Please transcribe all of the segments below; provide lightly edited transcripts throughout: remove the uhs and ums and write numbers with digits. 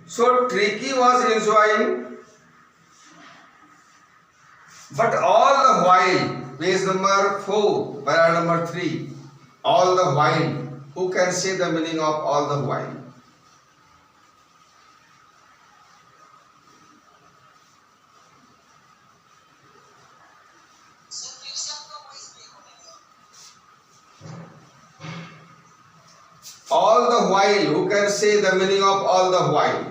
So Tricky was enjoying, but all the while, page number 4, para number 3, all the while, who can say the meaning of all the while? All the while, who can say the meaning of all the while?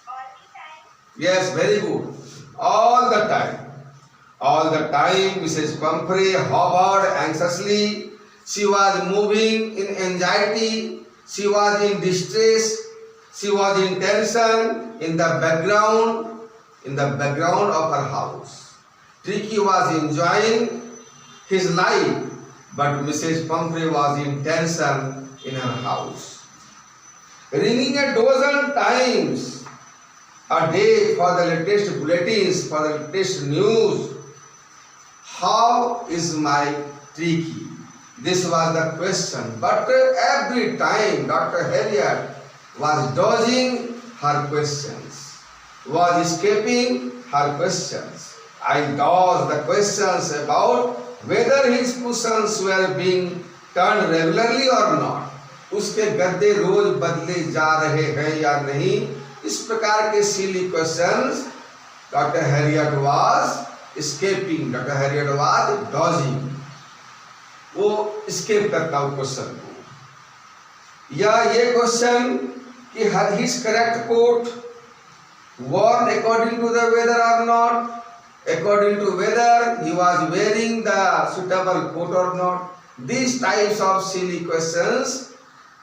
All the time. Yes, very good. All the time. All the time, Mrs. Pumphrey hovered anxiously. She was moving in anxiety. She was in distress. She was in tension in the background of her house. Tricky was enjoying his life, but Mrs. Pumphrey was in tension in her house. Ringing a dozen times a day for the latest bulletins, for the latest news. How is my Tricky? This was the question. But every time Dr. Harriet was dodging her questions, was escaping her questions. I dodged the questions about whether his cushions were being turned regularly or not. उसके गद्दे रोज बदले जा रहे हैं या नहीं, इस प्रकार के silly questions Dr. Harriet was escaping, Dr. Harriet was dodging. वो escape करता वो क्वेश्चन को, या ये क्वेश्चन कि his correct coat worn according to the weather or not, according to whether he was wearing the suitable coat or not. These types of silly questions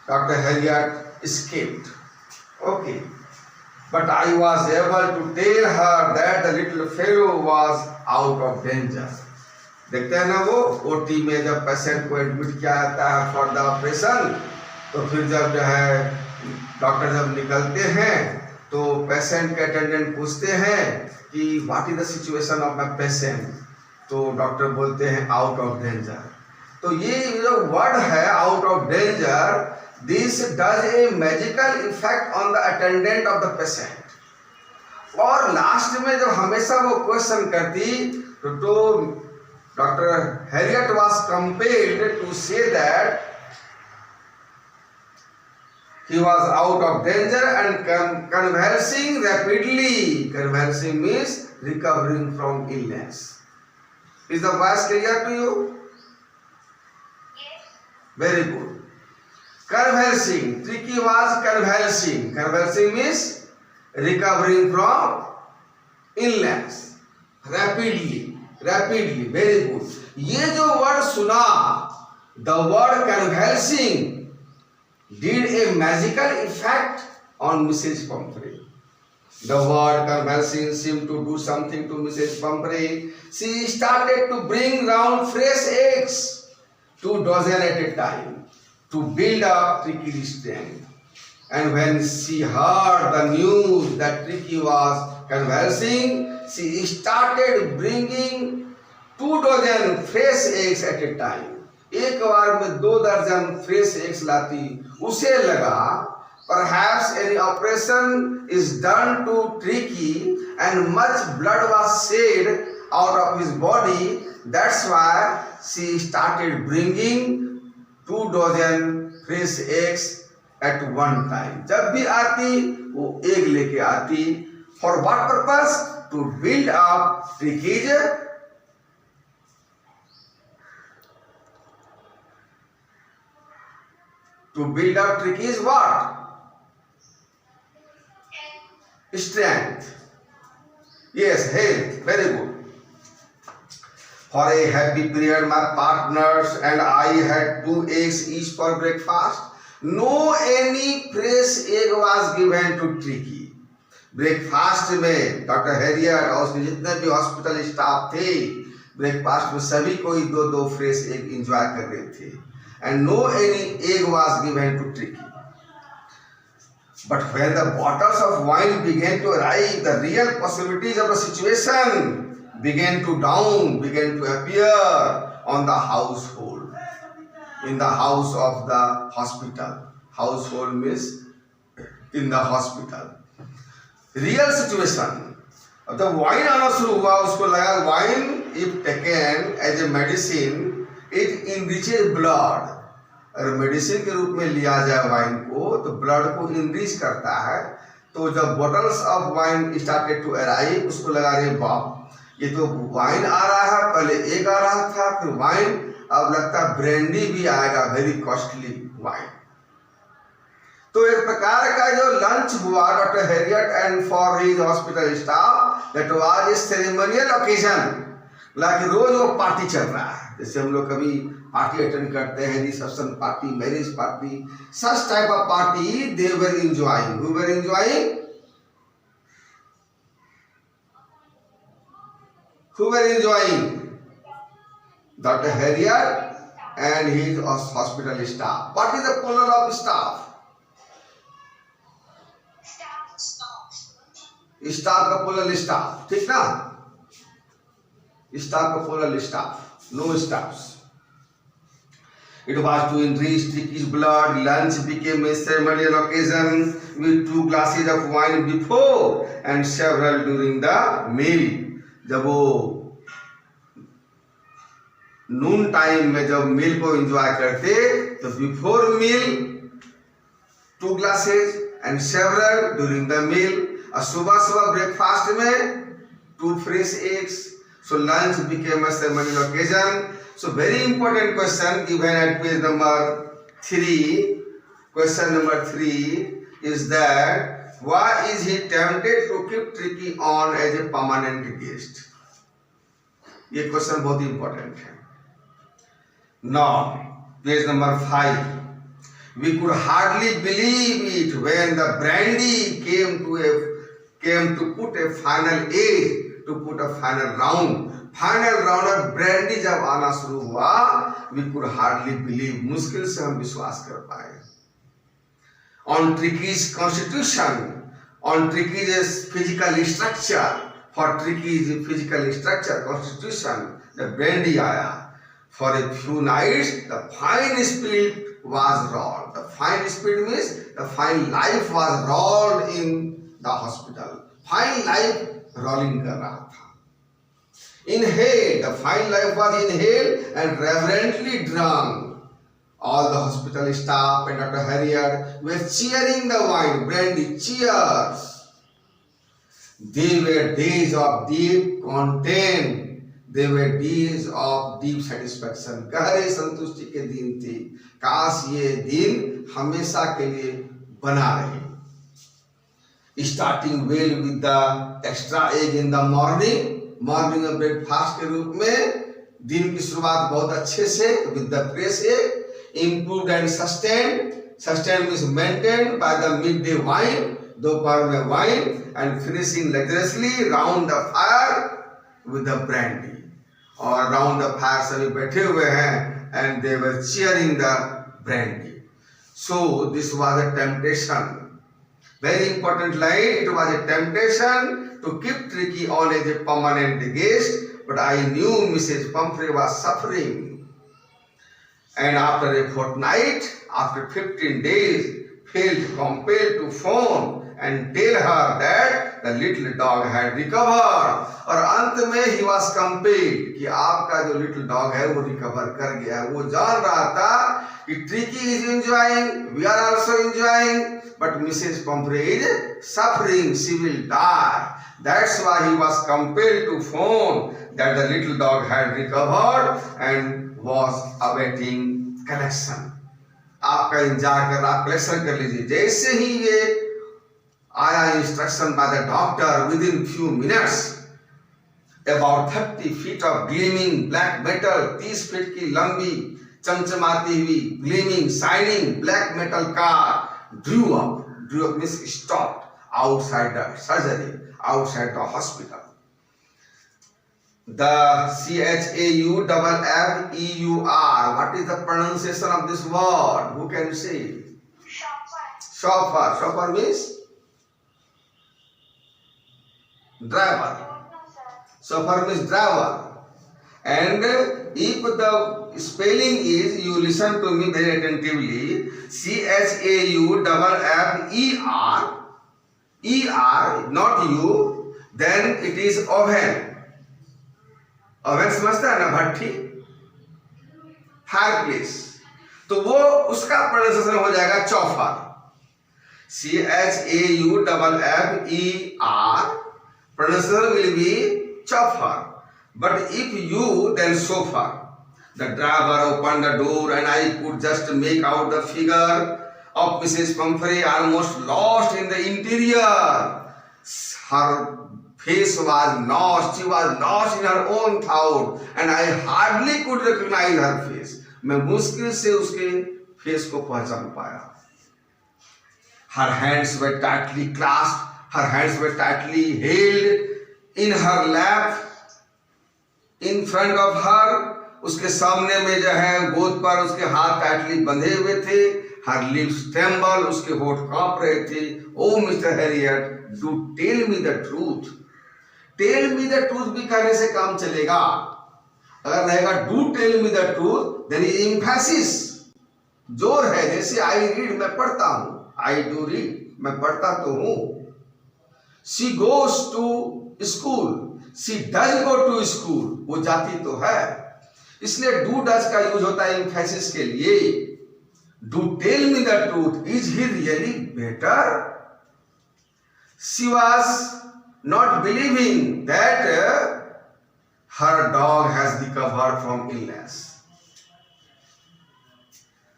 Dr. Harriet escaped. Okay. But I was able to tell her that the little fellow was out of danger. देखते हैं ना वो OT में जब patient को admit किया जाता है फॉर द ऑपरेशन, तो फिर जब जो है डॉक्टर जब निकलते हैं तो पेशेंट के अटेंडेंट पूछते हैं कि what is the situation of my patient, तो डॉक्टर बोलते हैं आउट ऑफ डेंजर. तो ये जो वर्ड है out of danger, this does a magical effect on the attendant of the patient. और लास्ट में जब हमेशा वो क्वेश्चन करती तो doctor Harriet was compelled to say that he was out of danger and convalescing rapidly. Convalescing means recovering from illness. Is the voice clear to you? Yes. Very good. Convalescing. Tricky was convalescing. Convalescing means recovering from illness. Rapidly. Rapidly. Very good. ये जो word सुना, the word convalescing did a magical effect on Mrs. Pumphrey. The word convalescing seemed to do something to Mrs. Pumphrey. She started to bring round fresh eggs, 2 dozen at a time, to build up Tricky's strength. And when she heard the news that Tricky was convalescing, she started bringing 2 dozen fresh eggs at a time. एक बार में 2 दर्जन fresh eggs लाती. उसे लगा perhaps any operation is done to Tricky and much blood was shed out of his body. That's why she started bringing 2 dozen fresh eggs at one time. जब भी आती वो एग लेके आती. For what purpose? To build up Tricky's what? Strength. Yes, health. Very good. For a happy period, my partners and I had 2 eggs each for breakfast. No any fresh egg was given to Tricky. Breakfast में doctor Harriet और उसके जितने भी hospital staff थे, breakfast में सभी कोई 2 fresh egg enjoy कर रहे थे. And no any egg was given to Tricky. But when the bottles of wine began to arrive, the real possibilities of the situation began to appear on the household, in the house of the hospital. household means in the hospital. Real situation. अब जब wine आना शुरू हुआ उसको लगा wine if taken as a medicine it enriches blood. अगर medicine के रूप में लिया जाए वाइन को तो ब्लड को इनरीच करता है. तो जब bottles of wine started to arrive उसको लगा रे बाप ये तो वाइन आ रहा है, पहले एक आ रहा था फिर वाइन, अब लगता है ब्रांडी भी आएगा, वेरी कॉस्टली वाइन. तो एक प्रकार का जो लंच हुआ doctor Harriet and for his hospital staff that was a ceremonial occasion. Like रोज वो पार्टी चल रहा है, जैसे हम लोग कभी पार्टी अटेंड करते हैं, reception party, marriage party, such type of party they were enjoying. Who were enjoying? Who were enjoying? Dr. Harriet and his hospital staff. What is the plural of staff? Staff का plural staff, ठीक ना? Staff का plural staff, no staffs. It was to enrich Tricky's blood. Lunch became a ceremonial occasion with 2 glasses of wine before and several during the meal. जब वो नून time में जब मील को enjoy करते तो before meal 2 glasses and several during the meal. और सुबह सुबह ब्रेकफास्ट में 2 fresh eggs. So lunch became a ceremonial occasion. So very important question given at page number 3. Question number 3 is that why is he tempted to keep Tricky on as a permanent guest? ये question बहुत important है. Now, page number 5. We could hardly believe it when the brandy came to put a final edge, to put a final round. Final round of brandy जब आना शुरू हुआ, we could hardly believe. मुश्किल से हम विश्वास कर पाए. On Tricky's constitution, on Tricky's physical structure, for Tricky's physical structure, constitution, the brandy आया. For a few nights, the fine spirit was rolled. The fine spirit means the fine life was rolled in the hospital. Fine life rolling कर रहा था. Inhaled, the fine life was inhaled and reverently drunk. All the hospital staff and Dr. Harriet were cheering the wine, brandy, cheers. They were days of deep content. They were days of deep satisfaction. गहरे संतुष्टि के दिन थे. काश ये दिन हमेशा के लिए बना रहे. Starting well with the extra egg in the morning. Morning में ब्रेकफास्ट के रूप में दिन की शुरुआत बहुत अच्छे से with the fresh egg. Improved and sustained. Sustained means maintained by the midday wine. दोपहर में wine and finishing luxuriously round the fire with the brandy. और round the fire सभी बैठे हुए हैं and they were cheering the brandy. So this was a temptation. Very important line. It was a temptation to keep Tricky on as a permanent guest, but I knew Mrs. Pumphrey was suffering. And after a fortnight, after 15 days, felt compelled to phone and tell her that the little dog had recovered. और अंत में he was compelled कि आपका जो little dog है वो recover कर गया. वो जान रहा था कि Tricky is enjoying, we are also enjoying, but Mrs. Pumphrey is suffering, she will die. That's why he was compelled to phone that the little dog had recovered and was awaiting collection. आपका इंतजार कर रहा, collection कर लीजिए. जैसे ही ये आया instruction by the doctor, within few minutes about 30 feet of gleaming black metal, 30 feet की लंबी चमचमाती हुई gleaming shining black metal car drew up means stopped outside the surgery, outside the hospital. The CHAUFFEUR, what is the pronunciation of this word? Who can say? Chauffeur. Chauffeur means driver. Chauffeur means driver. And if the spelling is, you listen to me very attentively, CHAUFFER, not you, then it is oven. Oven समझता है ना, भट्टी, fire place, तो वो उसका pronunciation हो जाएगा चौफर, CHAUFFER, pronunciation will be chauffeur. But if you, then chauffeur. The driver opened the door and I could just make out the figure of Mrs. Pumphrey almost lost in the interior. Her face was lost, she was lost in her own thought and I hardly could recognize her face. मैं मुश्किल से उसके face को पहचान पाया. Her hands were tightly clasped, her hands were tightly held in her lap, in front of her. उसके सामने में जो है गोद पर उसके हाथ टाइटली बंधे हुए थे. Her lips trembled, उसके होठ कांप रहे थे. Oh Mr. Harriet, do tell me the truth. Tell me the truth भी कहने से काम चलेगा. अगर रहेगा do tell me the truth, then is emphasis, जोर है. जैसे I read, मैं पढ़ता हूँ, I do read, मैं पढ़ता तो हूँ. She goes to school, she does go to school, वो जाती तो है. इसलिए do does का यूज होता है emphasis के लिए. Do tell me the truth, is he really better? She was not believing that her dog has recovered from illness.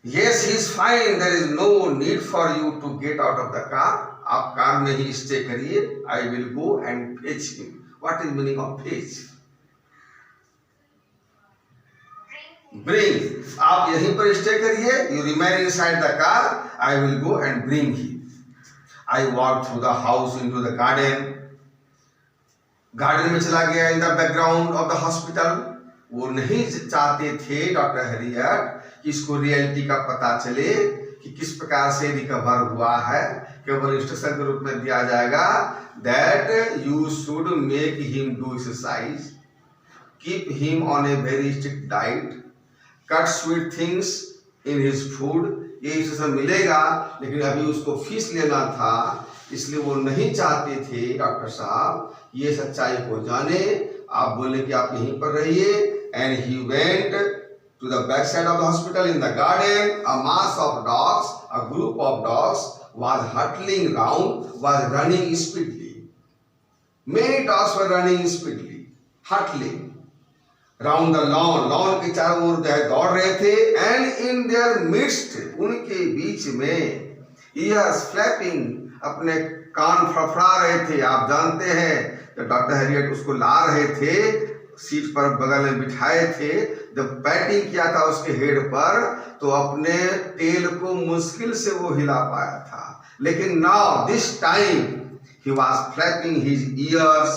Yes, he is fine. There is no need for you to get out of the car. आप car में ही stay करिए. I will go and fetch him. What is meaning of fetch? Bring. आप यहीं पर stay करिए. You remain inside the car. I will go and bring him. I walked through the house into the garden. Garden में चला गया. In the background of the hospital. वो नहीं चाहते थे डॉक्टर हैरियट कि इसको रियलिटी का पता चले कि किस प्रकार से रिकवर हुआ है. केवल इंस्ट्रक्शन के रूप में दिया जाएगा that you should make him do exercise, keep him on a very strict diet, cut sweet things in his food. ये इंस्ट्रक्शन मिलेगा, लेकिन अभी उसको फीस लेना था, इसलिए वो नहीं चाहते थे डॉक्टर साहब ये सच्चाई को जाने. आप बोले कि आप यहीं पर रहिए. And he went to the back side of the hospital. In the garden a mass of dogs, a group of dogs was hurtling round, was running speedily. Many dogs were running speedily, hurtling round the lawn. lawn के चारों ओर दौड़ रहे थे. And in their midst, उनके बीच में ears flapping, अपने कान फड़फड़ा रहे थे. आप जानते हैं जब डॉक्टर हैरियट उसको ला रहे थे, सीट पर बगल में बिठाए थे, जब पैटिंग किया था उसके हेड पर, तो अपने टेल को मुश्किल से वो हिला पाया था. लेकिन now this time he was flapping his ears,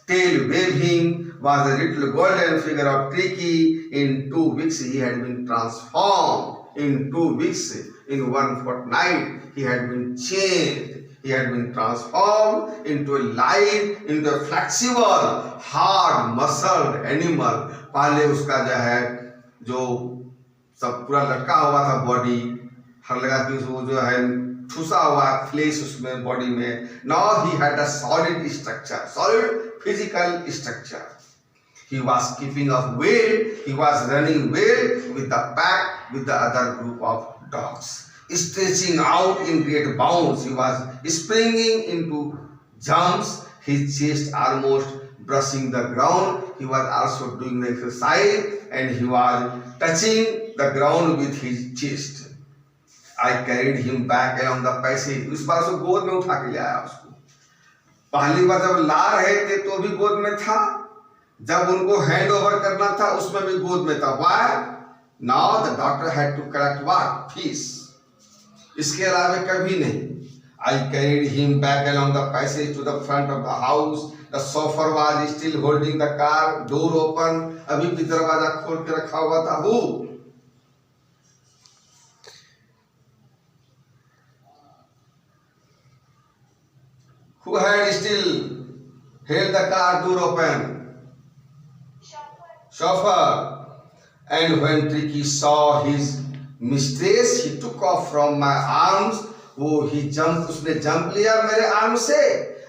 tail waving, was a little golden figure of Tricky. In 2 weeks he had been transformed. In 2 weeks, in 1 fortnight, he had been changed. He had been transformed into a live, into a flexible, hard, muscled animal. पहले उसका जो है जो सब पूरा लटका हुआ था बॉडी, हर लगा कि वो जो है ठुसा हुआ फ्लेश उसमें बॉडी में. Now he had a solid structure, solid physical structure. He was keeping up well. He was running well with the pack, with the other group of dogs, stretching out in great bounds. He was springing into jumps, his chest almost brushing the ground. He was also doing the exercise and he was touching the ground with his chest. I carried him back along the passage. उस बार उसको गोद में उठा के ले आया उसको. पहली बार जब ला रहे थे तो भी गोद में था, जब उनको हैंड ओवर करना था उसमें भी गोद में था. Why? Now the doctor had to collect what? Fees. इसके अलावा कभी नहीं. I carried him back along the passage to the front of the house. The chauffeur was still holding the car door open. अभी भी दरवाजा खोल के रखा हुआ था. Who had still held the car door open? chauffeur. And when Tricky saw his mistress, he took off from my arms. वो he jumped, उसने jump लिया मेरे arm से,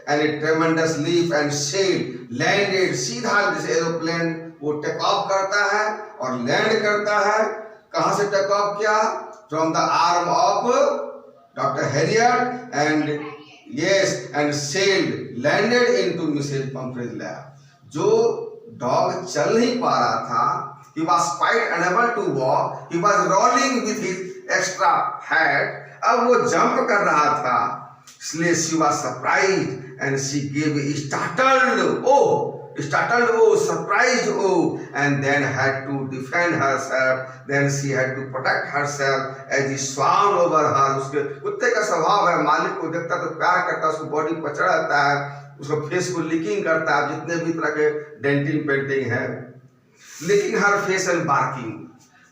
and a tremendous leap and sailed, landed सीधा जैसे aeroplane वो take off करता है और लैंड करता है. कहाँ से टेक ऑफ किया? From the arm of Dr. Harriet, and yes, and sailed, landed into Mrs. Pumphrey's lap. जो डॉग चल नहीं पा रहा था, he was quite unable to walk, he was rolling with his extra hat. अब वो jump कर रहा था, इसलिए she was surprised and she gave a startled oh, surprised oh, and then had to defend herself. Then she had to protect herself as he swam over her. उसके कुत्ते का स्वभाव है, मालिक को देखता तो प्यार करता है, उसको बॉडी पर चढ़ जाता है, उसको फेस को लिकिंग करता है, जितने भी तरह के डेंटिंग पेंटिंग है. Licking her face and barking,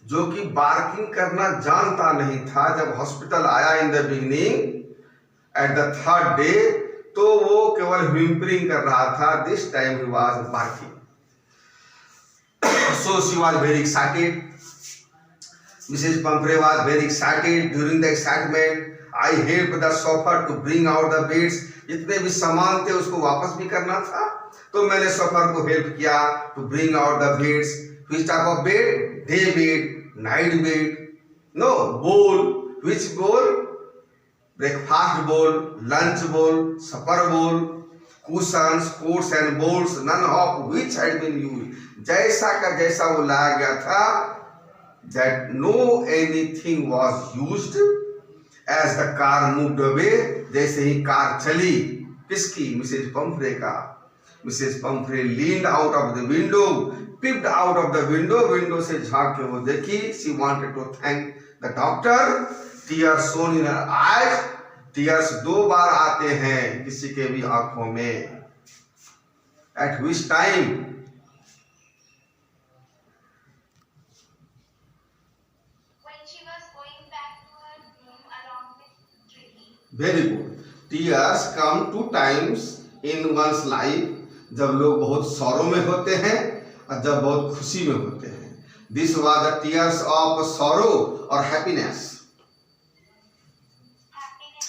जो कि बार्किंग करना जानता नहीं था. जब हॉस्पिटल आया in the beginning at the third day, तो वो केवल व्हिम्परिंग कर रहा था. This time he was barking. So she was very excited. Mrs. Pumphrey was very excited. During the excitement, I helped the chauffeur to bring out the beds. जितने भी सामान थे उसको वापस भी करना था, तो मैंने शॉफर को हेल्प किया to bring out the beds. Which type of bed? Day bed, night bed. No, bowl. Which bowl? Breakfast bowl, lunch bowl, supper bowl, cushions, coats and bowls, none of which had been used. जैसा का जैसा वो लाया गया था, that no anything was used. As the car moved away, जैसे ही car चली, किसकी? मिसेज पंफ्रे का. Mrs Pumphrey leaned out of the window, peeped out of the window, window से झांक के वो देखी. She wanted to thank the doctor. Tears shone in her eyes. Tears दो बार आते हैं किसी के भी आंखों में. At which time? When she was going back to her room along with Tricky. Very good. Tears come two times in one's life. जब लोग बहुत सौरों में होते हैं और जब बहुत खुशी में होते हैं. This was the tears of sorrow or happiness.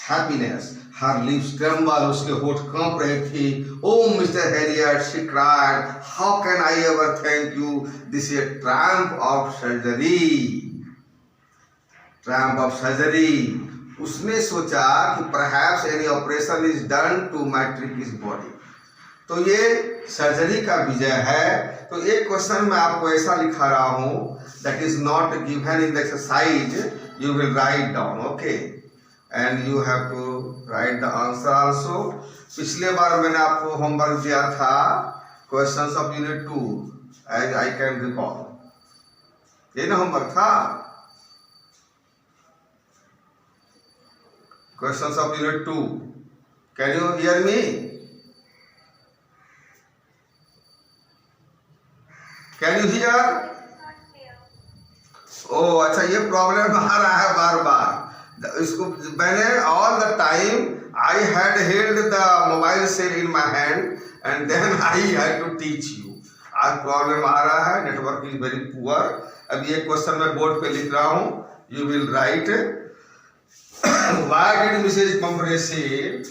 Happiness. Her lips trembled, उसके होठ कांप रहे थे. Oh, Mr. Harriet, she cried. How can I ever thank you? This is a triumph of surgery. Triumph of surgery. उसने सोचा कि perhaps any operation is done to my Tricky's body. तो ये सर्जरी का विजय है. तो एक क्वेश्चन मैं आपको ऐसा लिखा रहा हूँ, that is not given in the exercise. You will write down, okay? And you have to write the answer also. पिछले बार मैंने आपको होमवर्क दिया था questions of unit 2, as I can recall. ये ना होमवर्क था. Questions of unit 2. Can you hear me? Can you hear? Oh, अच्छा, ये प्रॉब्लम आ रहा है बार बार. इसको मैंने all the time I had held the mobile cell in my hand and then I had to teach you. आज problem आ रहा है, network is very poor. अब ये क्वेश्चन मैं बोर्ड पे लिख रहा हूँ. You will write. Why did Mrs. Pumphrey say?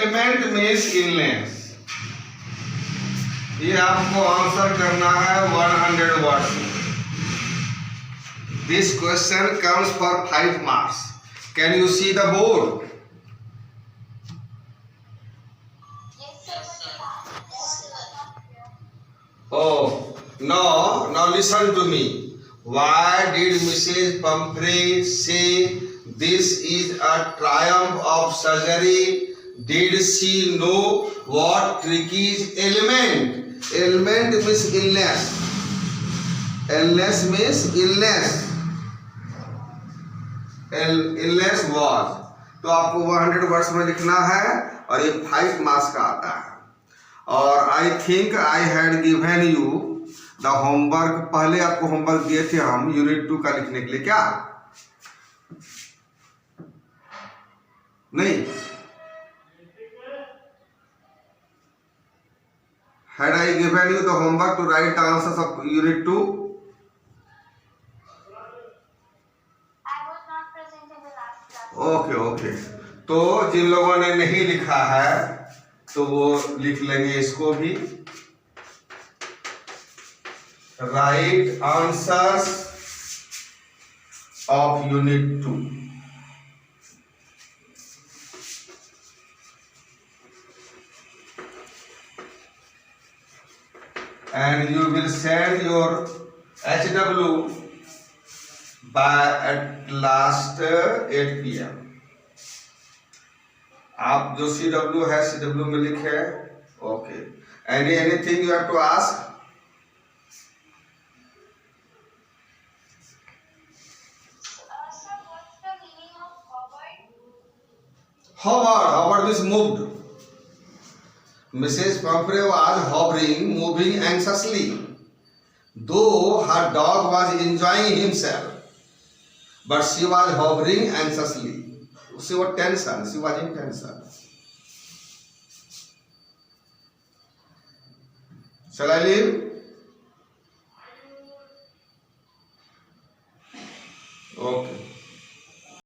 Element means illness. ये आपको आंसर करना है 100 वर्ड्स में। This question comes for 5 marks. Can you see the board? Oh, now listen to me. Why did Mrs. Pumphrey say this is a triumph of surgery? Did she know what tricky is element? Element means illness. Illness means illness. Illness was. तो आपको 100 words में लिखना है और ये 5 marks का आता है। और I think I had given you the homework. पहले आपको होमवर्क दिए थे हम यूनिट 2 का लिखने के लिए, क्या नहीं? Had I given you the homework to write the answers of unit 2? Okay. तो जिन लोगों ने नहीं लिखा है तो वो लिख लेंगे इसको भी। Right answers of unit 2। And you will send your HW by at last 8 PM। आप जो CW है CW में लिखे। Okay. Anything you have to ask? Hovered means moved. Mrs. Pumphrey was hovering, moving anxiously, though her dog was enjoying himself, but she was hovering anxiously. She was tension. She was in tension. Shall I leave?